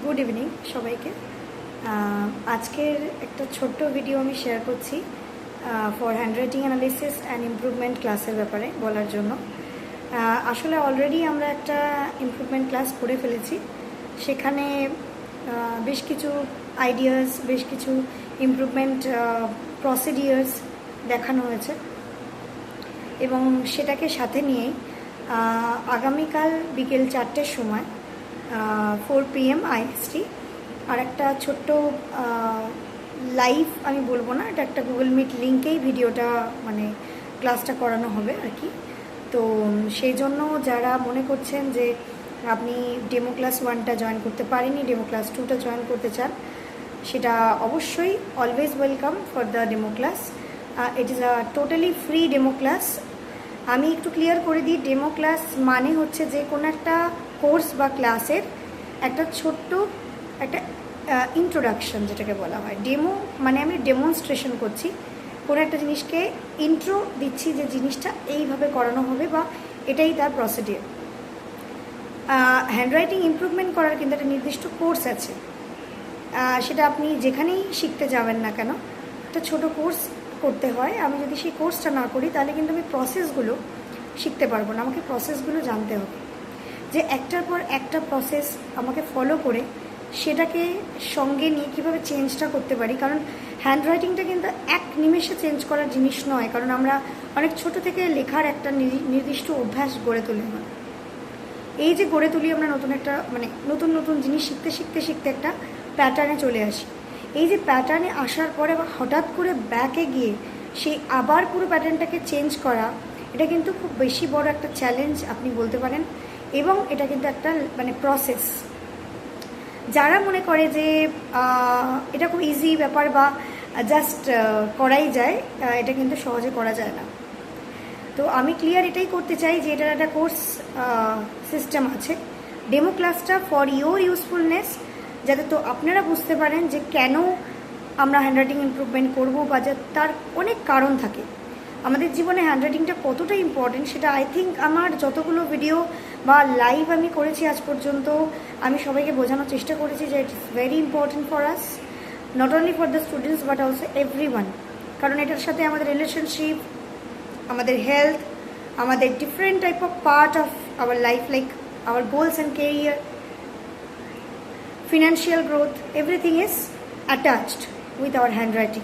Good evening সবাইকে। আজকের একটা ছোট্ট ভিডিও আমি শেয়ার করছি for handwriting analysis and improvement ক্লাসের ব্যাপারে বলার জন্য। আসলে অলরেডি আমরা একটা ইমপ্রুভমেন্ট ক্লাস করে ফেলেছি। সেখানে বেশ কিছু আইডিয়াস, বেশ কিছু ইমপ্রুভমেন্ট প্রসিডিওর্স দেখানো হয়েছে এবং সেটাকে সাথে নিয়েই আগামীকাল বিকেল 4টের সময় 4 PM IST আর একটা ছোট্ট লাইভ, আমি বলবো না, এটা একটা গুগল মিট লিঙ্কেই ভিডিওটা মানে ক্লাসটা করানো হবে আর কি। তো সেই জন্য যারা মনে করছেন যে আপনি ডেমো ক্লাস 1টা জয়েন করতে পারেনি, ডেমো ক্লাস 2টা জয়েন করতে চান, সেটা অবশ্যই always welcome for the demo class. It is a totally free demo class. আমি একটু ক্লিয়ার করে দিই, ডেমো ক্লাস মানে হচ্ছে যে কোনো একটা কোর্স বা ক্লাসের একটা ছোট্ট একটা ইন্ট্রোডাকশন, যেটাকে বলা হয়। ডেমো মানে আমি ডেমনস্ট্রেশন করছি, কোনো একটা জিনিসকে ইন্ট্রো দিচ্ছি যে জিনিসটা এইভাবে করানো হবে বা এটাই তার প্রসিডিওর। হ্যান্ডরাইটিং ইমপ্রুভমেন্ট করার কিন্তু একটা নির্দিষ্ট কোর্স আছে, সেটা আপনি যেখানেই শিখতে যাবেন না কেন একটা ছোট কোর্স করতে হয়। আমি যদি সেই কোর্সটা না করি তাহলে কিন্তু আমি প্রসেসগুলো শিখতে পারবো না। আমাকে প্রসেসগুলো জানতে হবে, যে একটার পর একটা প্রসেস আমাকে ফলো করে সেটাকে সঙ্গে নিয়ে কীভাবে চেঞ্জটা করতে পারি। কারণ হ্যান্ডরাইটিংটা কিন্তু এক নিমেষে চেঞ্জ করার জিনিস নয়, কারণ আমরা অনেক ছোট থেকে লেখার একটা নির্দিষ্ট অভ্যাস গড়ে তুলি। না, এই যে গড়ে তুলি আমরা নতুন একটা মানে নতুন নতুন জিনিস শিখতে শিখতে শিখতে একটা প্যাটার্নে চলে আসি। এই যে প্যাটার্নে আসার পরে আবার হঠাৎ করে ব্যাকে গিয়ে সেই আবার পুরো প্যাটার্নটাকে চেঞ্জ করা, এটা কিন্তু খুব বেশি বড় একটা চ্যালেঞ্জ আপনি বলতে পারেন। এবং এটা কিন্তু একটা মানে প্রসেস। যারা মনে করে যে এটা খুব ইজি ব্যাপার বা জাস্ট করাই যায়, এটা কিন্তু সহজে করা যায় না। তো আমি ক্লিয়ার এটাই করতে চাই যে এটার একটা কোর্স সিস্টেম আছে। ডেমো ক্লাসটা ফর ইউর ইউজফুলনেস, যাতে তো আপনারা বুঝতে পারেন যে কেন আমরা হ্যান্ডরাইটিং ইমপ্রুভমেন্ট করবো, বা যে তার অনেক কারণ থাকে। আমাদের জীবনে হ্যান্ডরাইটিংটা কতটা ইম্পর্টেন্ট সেটা আই থিঙ্ক আমার যতগুলো ভিডিও বা লাইভ আমি করেছি আজ পর্যন্ত, আমি সবাইকে বোঝানোর চেষ্টা করেছি যে it is very important for us, not only for the students but also everyone. কারণ এটার সাথে আমাদের রিলেশনশিপ, আমাদের হেলথ, আমাদের different type of part of our life like our goals and career, financial growth, everything is attached with our handwriting.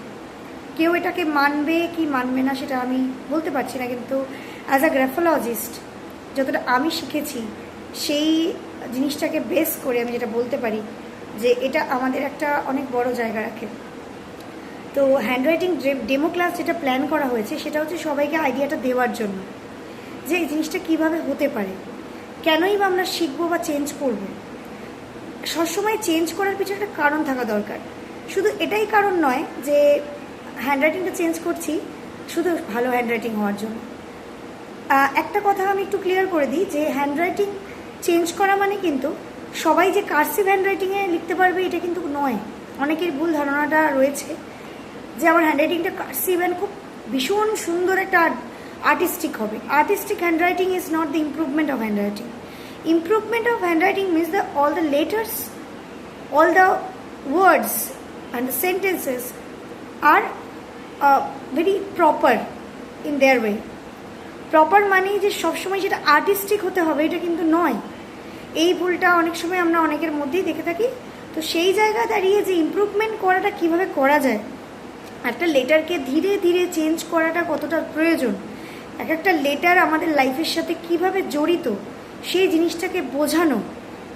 কেউ এটাকে মানবে কি মানবে না সেটা আমি বলতে পারছি না, কিন্তু অ্যাজ আ গ্রাফোলজিস্ট যতটা আমি শিখেছি সেই জিনিসটাকে বেস করে আমি যেটা বলতে পারি যে এটা আমাদের একটা অনেক বড় জায়গা রাখে। তো হ্যান্ডরাইটিং ডেমো ক্লাস যেটা প্ল্যান করা হয়েছে সেটা হচ্ছে সবাইকে আইডিয়াটা দেওয়ার জন্য যে এই জিনিসটা কীভাবে হতে পারে, কেনই বা আমরা শিখবো বা চেঞ্জ করব। সবসময় চেঞ্জ করার পিছনে একটা কারণ থাকা দরকার। শুধু এটাই কারণ নয় যে হ্যান্ডরাইটিংটা চেঞ্জ করছি শুধু ভালো হ্যান্ডরাইটিং হওয়ার জন্য। একটা কথা আমি একটু ক্লিয়ার করে দিই যে হ্যান্ডরাইটিং চেঞ্জ করা মানে কিন্তু সবাই যে কার্সিভ হ্যান্ডরাইটিংয়ে লিখতে পারবে এটা কিন্তু নয়। অনেকের ভুল ধারণাটা রয়েছে যে আমার হ্যান্ডরাইটিংটা কার্সিভ অ্যান্ড খুব ভীষণ সুন্দর একটা আর্টিস্টিক হবে। Artistic handwriting is not the improvement of handwriting. Improvement of handwriting means that all the letters, all the words and the sentences are very proper in their way. Proper মানে যে সবসময় যেটা artistic হতে হবে এটা কিন্তু নয়। এই ভুলটা অনেক সময় আমরা অনেকের মধ্যেই দেখে থাকি। তো সেই জায়গায় দাঁড়িয়ে যে ইমপ্রুভমেন্ট করাটা কিভাবে করা যায়, একটা লেটারকে ধীরে ধীরে চেঞ্জ করাটা কতটা প্রয়োজন, এক একটা লেটার আমাদের লাইফের সাথে কিভাবে জড়িত সেই জিনিসটাকে বোঝানো,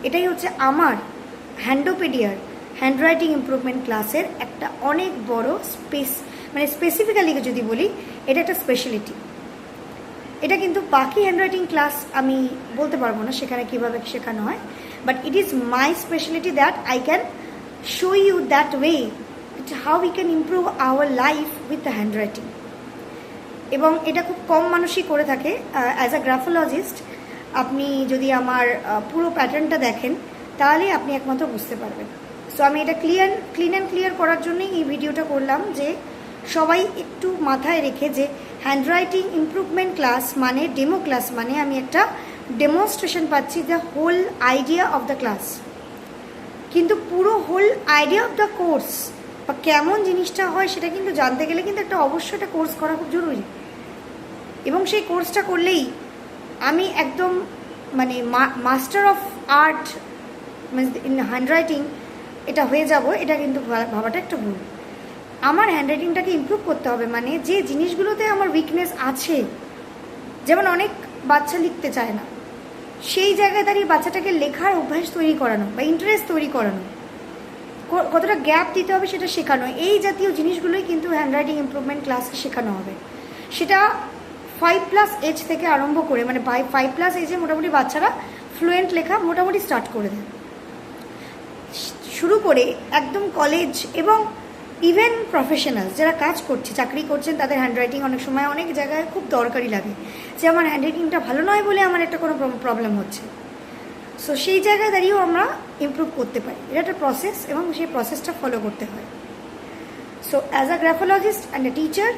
এটাই হচ্ছে আমার হ্যান্ডোপেডিয়ার হ্যান্ডরাইটিং ইমপ্রুভমেন্ট ক্লাসের একটা অনেক বড় মানে স্পেসিফিক্যালি যদি বলি এটা একটা স্পেশালিটি। এটা কিন্তু বাকি হ্যান্ডরাইটিং ক্লাস আমি বলতে পারবো না সেখানে কীভাবে শেখানো হয়, but it is my speciality that I can show you that way how we can improve our life with the handwriting. এবং এটা খুব কম মানুষই করে থাকে। অ্যাজ আ গ্রাফোলজিস্ট আপনি যদি আমার পুরো প্যাটার্নটা দেখেন তাহলে আপনি একমাত্র বুঝতে পারবেন। সো আমি এটা ক্লিন অ্যান্ড ক্লিয়ার করার জন্যই এই ভিডিওটা করলাম, যে সবাই একটু মাথায় রেখে যে হ্যান্ডরাইটিং ইমপ্রুভমেন্ট ক্লাস মানে ডেমো ক্লাস মানে আমি একটা ডেমনস্ট্রেশন পাচ্ছি the whole idea of the class. কিন্তু পুরো whole idea of the course বা কেমন জিনিসটা হয় সেটা কিন্তু জানতে গেলে কিন্তু অবশ্যই একটা কোর্স করা খুব জরুরি। এবং সেই কোর্সটা করলেই আমি একদম মানে master of art in handwriting এটা হয়ে যাব, এটা কিন্তু ভাবাটা একটু ভুল। আমার হ্যান্ডরাইটিংটাকে ইমপ্রুভ করতে হবে, মানে যে জিনিসগুলোতে আমার উইকনেস আছে, যেমন অনেক বাচ্চা লিখতে চায় না, সেই জায়গায় দাঁড়িয়ে বাচ্চাটাকে লেখার অভ্যাস তৈরি করানো বা ইন্টারেস্ট তৈরি করানো, কতটা গ্যাপ দিতে হবে সেটা শেখানো, এই জাতীয় জিনিসগুলোই কিন্তু হ্যান্ডরাইটিং ইমপ্রুভমেন্ট ক্লাসে শেখানো হবে। সেটা 5+ এজ থেকে আরম্ভ করে, মানে 5+ এজে মোটামুটি বাচ্চারা ফ্লুয়েন্ট লেখা মোটামুটি স্টার্ট করে দেয়, শুরু করে একদম কলেজ এবং ইভেন প্রফেশনালস যারা কাজ করছে, চাকরি করছেন, তাদের হ্যান্ডরাইটিং অনেক সময় অনেক জায়গায় খুব দরকারি লাগে, যে আমার হ্যান্ডরাইটিংটা ভালো নয় বলে আমার একটা কোনো প্রবলেম হচ্ছে। সো সেই জায়গায় দাঁড়িয়েও আমরা ইমপ্রুভ করতে পারি, এটা একটা প্রসেস এবং সেই প্রসেসটা ফলো করতে হয়। So as a গ্রাফোলজিস্ট and a teacher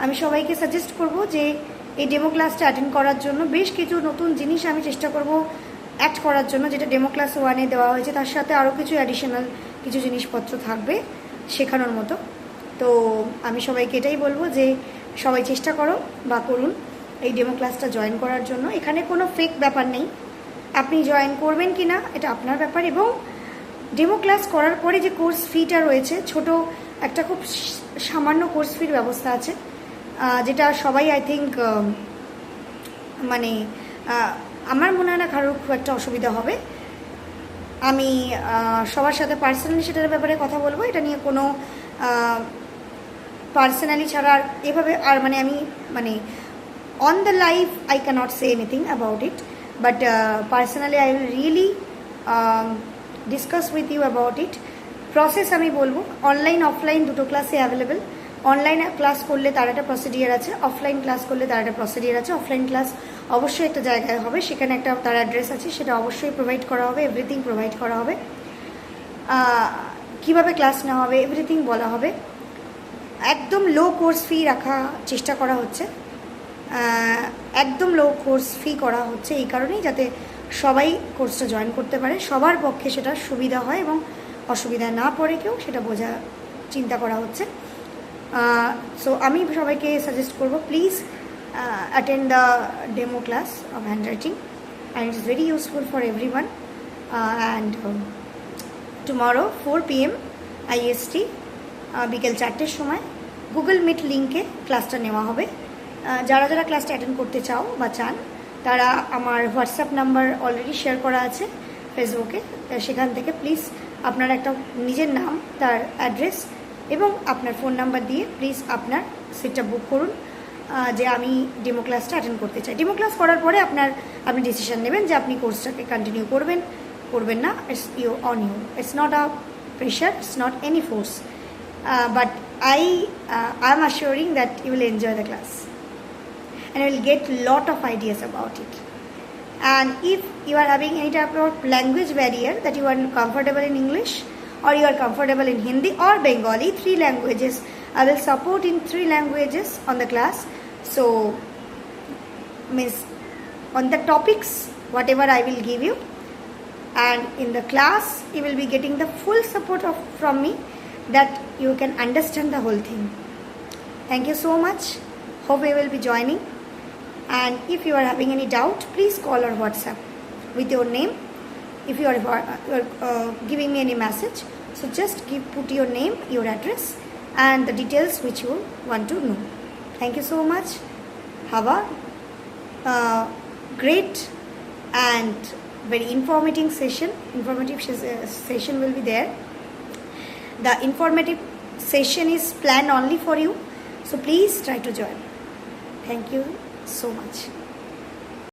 আমি সবাইকে সাজেস্ট করব যে এই ডেমো ক্লাসটা অ্যাটেন্ড করার জন্য বেশ কিছু নতুন জিনিস আমি চেষ্টা করব অ্যাড করার জন্য, যেটা ডেমো ক্লাস 1-এ দেওয়া হয়েছে, তার সাথে আরও কিছু অ্যাডিশনাল কিছু জিনিসপত্র থাকবে শেখানোর মতো। তো আমি সবাইকে এটাই বলবো যে সবাই চেষ্টা করো বা করুন এই ডেমো ক্লাসটা জয়েন করার জন্য। এখানে কোনো ফেক ব্যাপার নেই, আপনি জয়েন করবেন কি না এটা আপনার ব্যাপার। এবং ডেমো ক্লাস করার পরে যে কোর্স ফিটা রয়েছে, ছোট একটা খুব সামান্য কোর্স ফির ব্যবস্থা আছে, যেটা সবাই আই থিঙ্ক মানে আমার মনে হয় না কারোর খুব একটা অসুবিধা হবে। আমি সবার সাথে পার্সোনালি সেটার ব্যাপারে কথা বলবো, এটা নিয়ে কোনো পার্সোনালি ছাড়া আর এভাবে আর মানে আমি মানে on the live I can't say anything about it, but personally I will really discuss with you about it. Process আমি বলবো, অনলাইন অফলাইন দুটো ক্লাসে অ্যাভেলেবেল। অনলাইন ক্লাস করলে তার একটা প্রসিডিয়ার আছে, অফলাইন ক্লাস করলে তার একটা প্রসিডিয়ার আছে। অফলাইন ক্লাস অবশ্যই একটা জায়গায় হবে, সেখানে একটা তার অ্যাড্রেস আছে, সেটা অবশ্যই প্রোভাইড করা হবে, এভরিথিং প্রোভাইড করা হবে, কীভাবে ক্লাস নেওয়া হবে এভরিথিং বলা হবে। একদম লো কোর্স ফি রাখা চেষ্টা করা হচ্ছে, একদম লো কোর্স ফি করা হচ্ছে এই কারণেই যাতে সবাই কোর্সটা জয়েন করতে পারে, সবার পক্ষে সেটা সুবিধা হয় এবং অসুবিধা না পড়ে কেউ, সেটা বোঝা চিন্তা করা হচ্ছে। সো আমি সবাইকে সাজেস্ট করবো, please attend the demo class of handwriting, and it is very useful for everyone. And tomorrow 4 PM IST বিকেল 4টের সময় গুগল মিট লিঙ্কে ক্লাসটা নেওয়া হবে। যারা যারা ক্লাসটা অ্যাটেন্ড করতে চাও বা চান, তারা আমার হোয়াটসঅ্যাপ নাম্বার অলরেডি শেয়ার করা আছে ফেসবুকে, সেখান থেকে প্লিজ আপনার একটা নিজের নাম, তার অ্যাড্রেস এবং আপনার ফোন নাম্বার দিয়ে প্লিজ আপনার সিটটা বুক করুন, যে আমি ডেমো ক্লাসটা অ্যাটেন্ড করতে চাই। ডেমো ক্লাস করার পরে আপনি ডিসিশন নেবেন যে আপনি কোর্সটাকে কন্টিনিউ করবেন না। It's you on you, it's not a pressure, it's not any force, but I am assuring that you will enjoy the class and you will get lot of ideas about it. And if you are having any type of language barrier, that you are comfortable in English or you are comfortable in Hindi or Bengali, 3 languages, I will support in 3 languages on the class. So means on the topics whatever I will give you, and in the class you will be getting the full support from me, that you can understand the whole thing. Thank you so much, hope you will be joining. And if you are having any doubt, please call or WhatsApp with your name. If you are giving me any message, so just put your name, your address and the details which you want to know. Thank you so much, have a great and very informative session will be there. The informative session is planned only for you, so please try to join. Thank you so much.